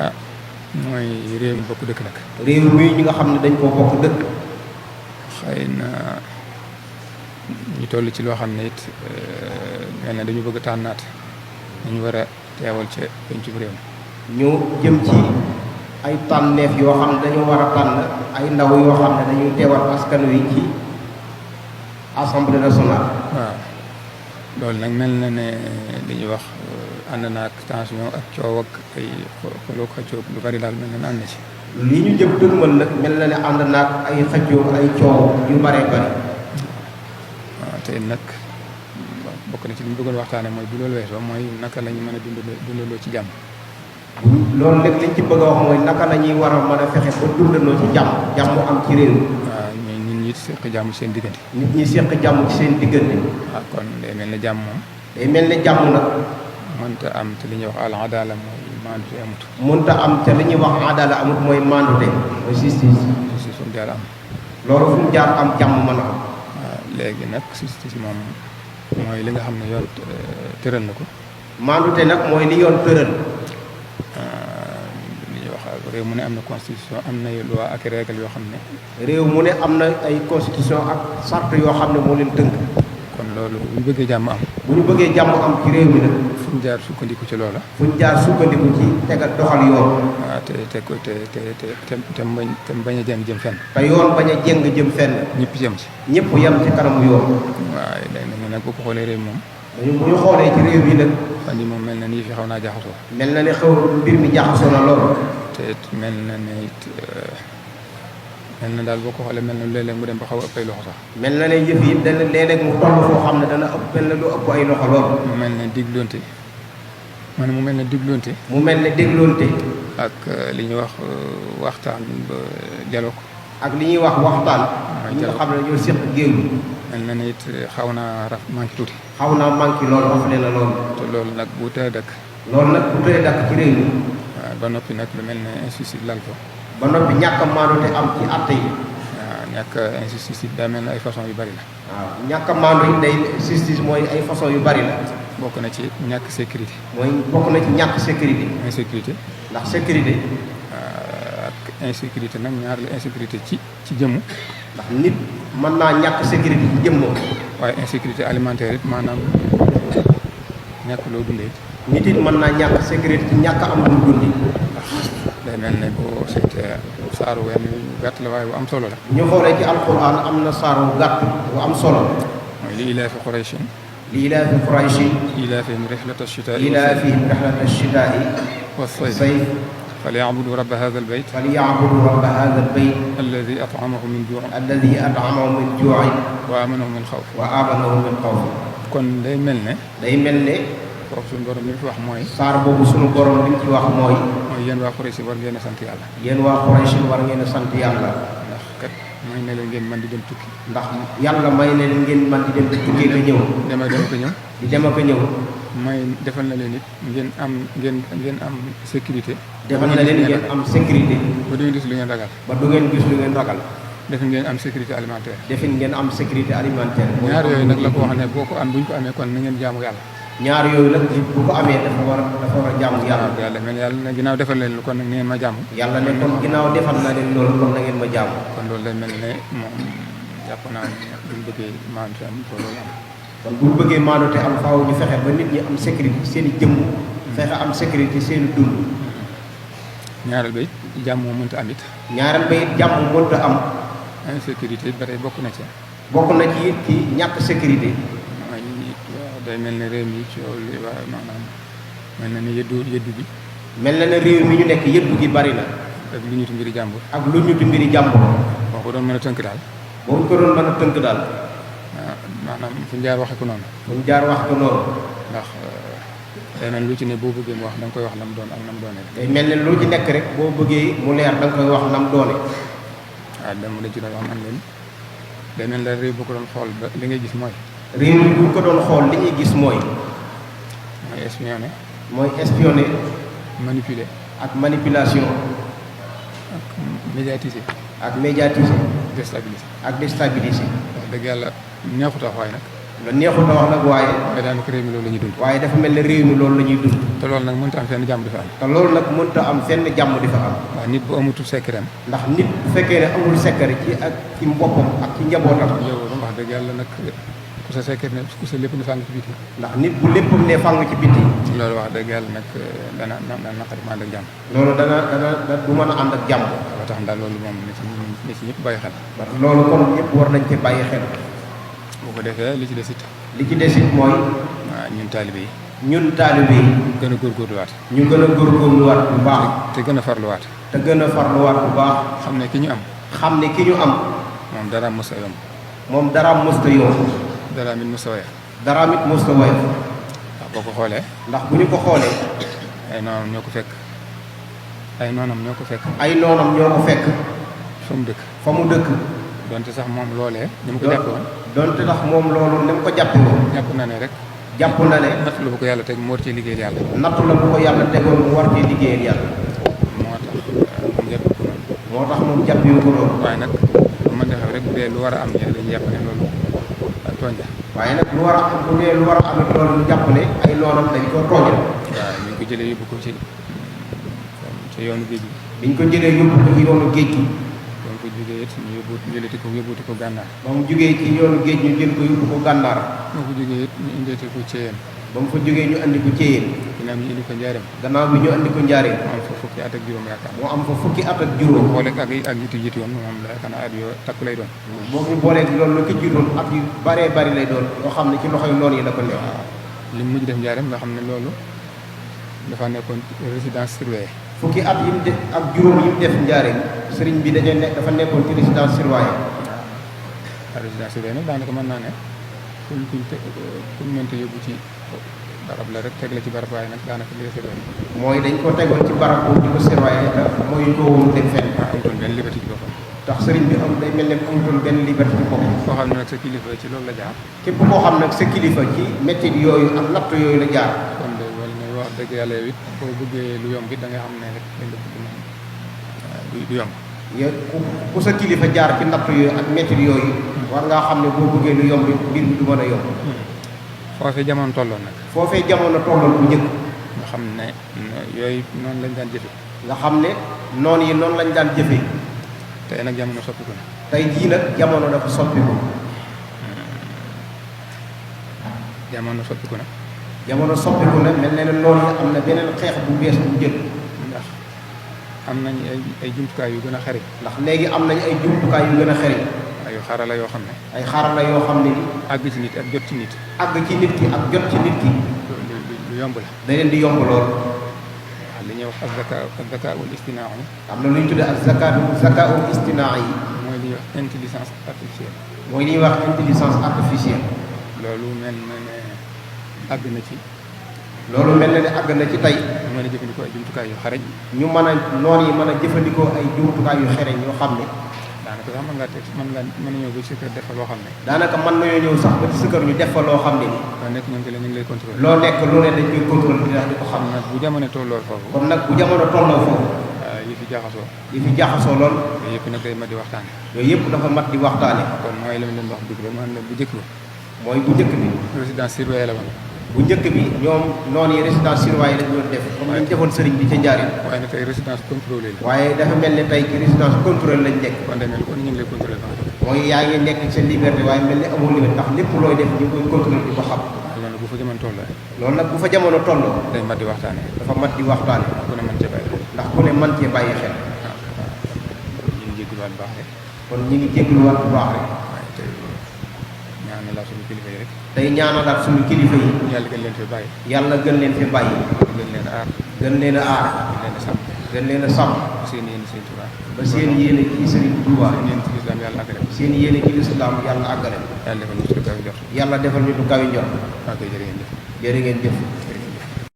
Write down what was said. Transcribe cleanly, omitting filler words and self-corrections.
ah mooy réew mi bokk dëkk nag. réew mi ñi nga xam ne dañ koo bokk dëkk. xëy na ñu toll ci loo xam ne it mel na dañu bëgg a tànnaat ñu war a teewal ca pencum réew mi. ñu jëm ci ay tànneef yoo xam ne dañoo war a tànn ay ndaw yoo xam ne dañuy teewal askan wi ci assemblée nationale. waaw loolu nag mel na ne li ñuy wax ànd na ak tension ak coow ak ay xoloo xëccoo lu bari daal mel na ne ànd na ci. li ñu jëm dëgmal nag mel na ne ànd na ak ay xëccoo ay coow yu baree bari. waaw te nag bokk na ci li ñu bëggoon waxtaane mooy bu loolu weesoo mooy naka la ñu mën a dundaloo ci jàmm. loolu léegi liñ ci bëgg a wax mooy naka la ñuy war a mën a fexe ba dundandoo ci jàmm am ci réew mi. waaw mais nit ñi seq jàmm ci seen diggante. nit ñi seq jàmm ci seen diggante. waaw kon day mel ne jàmm moom. day mel ne jàmm nag. mënta am te li ñuy wax al adala mooy maandute amut. mënta am te li ñuy wax adala amut mooy maandute mooy justice. justice fu mu jaar am. loolu fu mu jaar am jàmm mën a am. waaw léegi nag justice moom mooy li nga xam ne yoon tëral na ko. maandute nag mooy li yoon tëral. li ñuy wax réew mu ne am na constitution am na loi ak règle yoo xam ne. réew mu ne am na ay constitution ak charte yoo xam ne moo leen tënk. kon loolu bu ñu bëggee jàmm am. bu ñu bëggee jàmm am ci réew mi nag. fu ñu jaar sukkandiku ci loola. fu ñu jaar sukkandiku ci tegal doxal yoon. waaw te bañ a jëm fenn. te yoon bañ a jëng jëm fenn. ñëpp yem ci. ñëpp yem ci kanamu yoon. waaye léegi nag boo ko xoolee réew moom. bu ñu xoolee ci réew mi nag. fan yii moom mel na ni fi xaw naa jaxasoo. mel na ne xew mbir mi jaxasoo na lool. te mel na ne it mel na daal boo ko xoolee mel na léeg-léeg mu dem ba xaw a ëpp ay loxo sax. mel na ne yëf yi dana léeg-léeg mu toll foo xam ne dana ëpp mel na lu ëpp ay loxo lool. mu mel ne digloonte man mu mel ne digloonte. mu mel ne dégloonte. ak li ñuy wax waxtaan ba dialogue. ak li ñuy wax waxtaan. ñi nga xam ne ñoo seq géew bi. mel na ne it xaw naa manqué tuuti. xaw naa manqué lool rafetlu na lool. te loolu nag bu tëye dëkk. loolu nag bu tëye dëkk ci réew mi. waaw ba noppi nag lu mel ne injustice lal ko. ba noppi ñàkk a maandu te am ci àtte yi. waaw ñàkk injustice it daa mel ne ay façon yu bari la. waaw ñàkk a maandu yi day justice mooy ay façon yu bari la. bokk na ci ñàkk sécurité. mooy bokk na ci ñàkk sécurité. insécurité. ndax sécurité. ak insécurité nag ñaar la insécurité ci jëmmu. ndax nit mën naa ñàkk sécurité ci jëmmoo. waaye insécurité alimentaire it maanaam ñàkk loo dundee. nit it mën naa ñàkk sécurité ci ñàkk am lu dundi. ndax day mel ne boo seetee saaru wenn gàtt la waaye bu am solo la. ñu xoolee ci alquran am na saaru gàtt bu am solo. mooy li ilaafi qurayshin. li ilaafi qurayshin. ilaafihim rihlata shitaa'i. ilaafihim rihlata shitaa'i. was-sayf. فليعبدوا رب هذا البيت. فليعبدوا رب هذا البيت. الذي أطعمهم من جوع. الذي أطعمهم من جوع. وآمنهم من خوف. وآمنهم من خوف. kon day mel ne. day mel ne. foofu suñu borom li mu fi wax mooy. saar boobu suñu borom li mu ci wax mooy. mooy yéen waa Quraysh war ngeen a sant yàlla. yéen waa Quraysh war ngeen a sant yàlla. ndax kat may na leen ngeen mën di dem tukki. ndax yàlla may na leen ngeen mën di dem di tukkee ka ñëw. dem ak ñëw. di dem ak ñëw. may defal na leen it ngeen am sécurité. defal na leen ngeen am sécurité. ba du ngeen gis lu ngeen ragal. ba du ngeen gis lu ngeen ragal. defin ngeen am sécurité alimentaire. defin ngeen am sécurité alimentaire. ñaar yooyu nag la ko wax ne boo ko am bu ñu ko amee kon na ngeen jaamu yàlla. ñaar yooyu nag bu ko amee dafa war a jaamu yàlla. yàlla mel yàlla ne ginnaaw defal leen lu kon nag ngeen ma jaamu. yàlla ne kon ginnaaw defal na leen loolu kon na ngeen ma jaamu. kon loolu day mel ne moom jàpp naa ne bu ñu bëggee maandu am ko loolu am. kon bu ñu bëggee maandu te am faaw ñu fexe ba nit ñi am sécurité seen i jëmm. fexe am sécurité seen i dund. ñaareel ba it jàmm moo mënta am it. ñaareel ba it jàmm mënta am. insécurité it ba tey bokk na ci. bokk na ci it ci ñàkk sécurité. mooy day mel ne réew mi coow li waa maanaam mel na ne yëddu bi. mel na ne réew mi ñu nekk yëddu gi bari na. ak lu ñutu mbiri jàmbur. ak lu ñutu mbiri jàmbur. boo ko doon mën a tënk daal. boo ko doon mën a tënk daal. maanaam fu ñu jaar waxe ko noonu. fu ñu jaar wax ko noonu. ndax day mel lu ci ne boo bëggee mu wax da nga koy wax nam doon ak nam doone. day mel ne lu ci nekk rek boo bëggee mu leer da nga koy wax nam doone. waaw dama la ci doon wax man leen day mel ne réew bu ko doon xool ba li ngay gis mooy. réew mi bu ko doon xool li ñuy gis mooy. mooy espionné. mooy espionné. manipulé. ak manipulation. ak médiatisé. ak médiatisé. déstabilisé. ak déstabilisé. wax dëgg yàlla neexut a wax waaye nag. lu neexul na wax nag waaye daanaka réew mi loolu la ñuy dund. waaye dafa mel ne réew mi loolu la ñuy dund. te loolu nag mënut a am fenn jàmm di fa am. te loolu nag mënut a am fenn jàmm di fa am. waaw nit bu amatul sekkereem. ndax nit bu fekkee ne amul sekkere ci ak ci mboppam ak ci njabootam. yow wax dëgg yàlla nag ku sa sekkere ne ku sa lépp ne fàng ci biti. ndax nit bu léppam ne fàng ci biti. loolu wax dëgg yàlla nag dana naqari ma ànd ak jàmm. loolu dana du mën a ànd ak jàmm. ba tax daal loolu moom ni ci ñëpp bàyyi xel. loolu kon ñëpp war nañ ci bàyyi xel. bu ko defee li ci des it. li ci des it mooy. waaw ñun taalibe yi. ñun taalibe yi. gën a góorgóorluwaat. ñu gën a góorgóorluwaat bu baax. te gën a farluwaat. te gën a farluwaat bu baax. xam ne ki ñu am. xam ne ki ñu am. moom daraam mos a yomb. moom daraam mos a yomb. daraam it mos a woyof. daraam it mos a woyof. ndax boo ko xoolee. ndax bu ñu ko xoolee. ay noonam ñoo ko fekk. ay noonam ñoo ko fekk. ay noonam ñoo ko fekk. fa mu dëkk. fa mu dëkk. donte sax moom loolee. ni mu ko jàppe woon. donte tax moom loolu ni mu ko jàppe woon. jàpp na ne rek. jàpp na ne. natt la bu ko yàlla teg mu war cee liggéeyal yàlla. nattu la bu ko yàlla tegoon mu war cee liggéeyal yàlla. moo tax moom jàppe ko noonu. moo tax moom jàppewu ko noonu. waaye nag lu mën defee rek bu dee lu war a am ñenn dañuy jàpp ne loolu tooñ la. waaye nag lu war a am bu dee lu war a amit loolu ñu jàpp ne ay noonam dañ koo tooñal. waaw ñu ngi ko jëlee yóbbu ko ci yoonu géej gi. biñ ko jëlee yóbbu ko ci yoonu géej gi. donc ko jógee it ñu yóbbuti ko gànnaar. ba mu jógee ci yoonu géej ñu jël ko yóbbu ko gànnaar. moo ko jógee it ñu indeeti ko Ceyeen. ba mu fa jógee ñu andi ko Ceyeen. ginnaaw ñu indi ko Njaareem. gannaaw bi ñu andi ko Njaareem. mu am fa fukki at ak juróom yaakaar. moo am fa fukki at ak juróom. booleeg ak jiitu yoon moom la yaakaar naa at yoo takku lay doon. boo ko booleeg loolu la ko jiitoon at yu bëree bëri lay doon yoo xam ne ci loxoy noonu yi la ko nekk. waaw li mu mujj def Njaareem nga xam ne loolu dafa nekkoon résidence surveillée. fukki at yi mu def ak juróom yi mu def Njaareem sëriñ bi dafa nekkoon ci résidence surveillée. waaw résidence surveillée nag daanaka mën naa ne kuñ mënta yóbbu ci barab la rek teg la ci barab waaye nag daanaka li nga mooy dañ ko tegoon ci barab boobu di ko surveillé te mooy ko woon dem fenn. amutoon benn liberté ci boppam. tax sëriñ bi am day mel ne amutoon benn liberté ci boppam. koo xam ne nag sa kilifa ci loolu la jaar. képp koo xam nag sa kilifa ci métit yooyu ak natt yooyu la jaar. kon de wala ne wax dëgg yàlla yow it boo bëggee lu yomb it da nga xam ne rek dañ du yomb. ku sa kilifa jaar ci natt yooyu ak métit yooyu. war ngaa xam ne boo bëggee lu yomb mbir mi du mën a yomb. foofee jamono tolloon nag. foofee jamono tolloon bu njëkk. nga xam ne yooyu noonu lañ daan jëfe. nga xam ne noonu yi noonu lañ daan jëfee. tey nag jamono soppiku na. tey jii nag jamono dafa soppiku. jamono soppiku na. jamono soppiku na mel na ne noonu yi am na beneen xeex bu bees bu jël. ndax am nañ ay jumtukaay yu gën a xari. ndax léegi am nañ ay jumtukaay yu gën a xari. ay xarala yoo xam ne. ay xarala yoo xam ne ni. àgg ci nit ak jot ci nit. àgg ci nit ki ak jot ci nit ki. lu yomb la. da leen di yomb lool. waaw li ñuy wax az-zakaa wal istinaa. am na lu ñu tuddee az-zakaa'ul istinaa yi. mooy li ñuy wax intelligence artificielle. mooy li ñuy wax intelligence artificielle. loolu mel na ne àgg na ci. loolu mel na ne àgg na ci tey. ñu mën a jëfandikoo ay jumtukaay yu xareñ. ñu mën a noon yi mën a jëfandikoo ay jumtukaay yu xereñ yoo xam ne. daanaka sax mën nga ñëw ba ci sa kër def fa loo xam ne. daanaka mën nañoo ñëw sax ba ci sa kër ñu def fa loo xam ne ni. loo nekk ñu ngi lay contrôler. loo nekk lu ne dañ koy contrôler di ko xam. nag bu jamono tolloo foofu. kon nag bu jamono tolloo foofu. yi fi jaxasoo. yi fi jaxasoo lool. yooyu yëpp nag day mat di waxtaane. yooyu yëpp dafa mat di waxtaane. kon mooy li ma leen wax dëgg la man la bu njëkk ba. mooy bu njëkk bi. résidence surveillée la woon. bu njëkk bi ñoom noonu yi résidence surveillée lañ doon def. comme lañ defoon sëriñ bi ca Njaaréem. waaye nag tey résidence contrôlée la. waaye dafa mel ne tey ci résidence contrôlée lañ nekk. kon day mel kon ñu ngi lay contrôler fa. mooy yaa ngi nekk sa liberté waaye mel ne amoo liberté ndax lépp looy def ñu koy contrôler di ko xam. loolu nag bu fa jamono tolloo. loolu nag bu fa jamono tolloo. day mat di waxtaane. dafa mat di waxtaane. ku ne mën cee bàyyi xel. ndax ku ne mën cee bàyyi xel. ñu ngi jégaluwaat bu baax rek. kon ñu ngi jégaluwaat bu baax rek. waaye tey ñaanalaat suñu kilifa yi rek. tey ñaanalaat suñu kilifa yi. yàlla gën leen fi bàyyi. yàlla gën leen fi bàyyi. gën leen a aar. gën leen a aar. gën leen a sàmm. gën leen a sàmm. seen yéen seen Tuubaa. ba seen yéene ci Sëriñ Tuubaa. seen yéen ci lislaam yàlla àggale. seen yéene ci lislaam yàlla àggale. yàlla defal ñu ci lu kaw jot. yàlla defal ñu du kawi njort. maa koy jërë ngeen jëf. jërë ngeen jëf.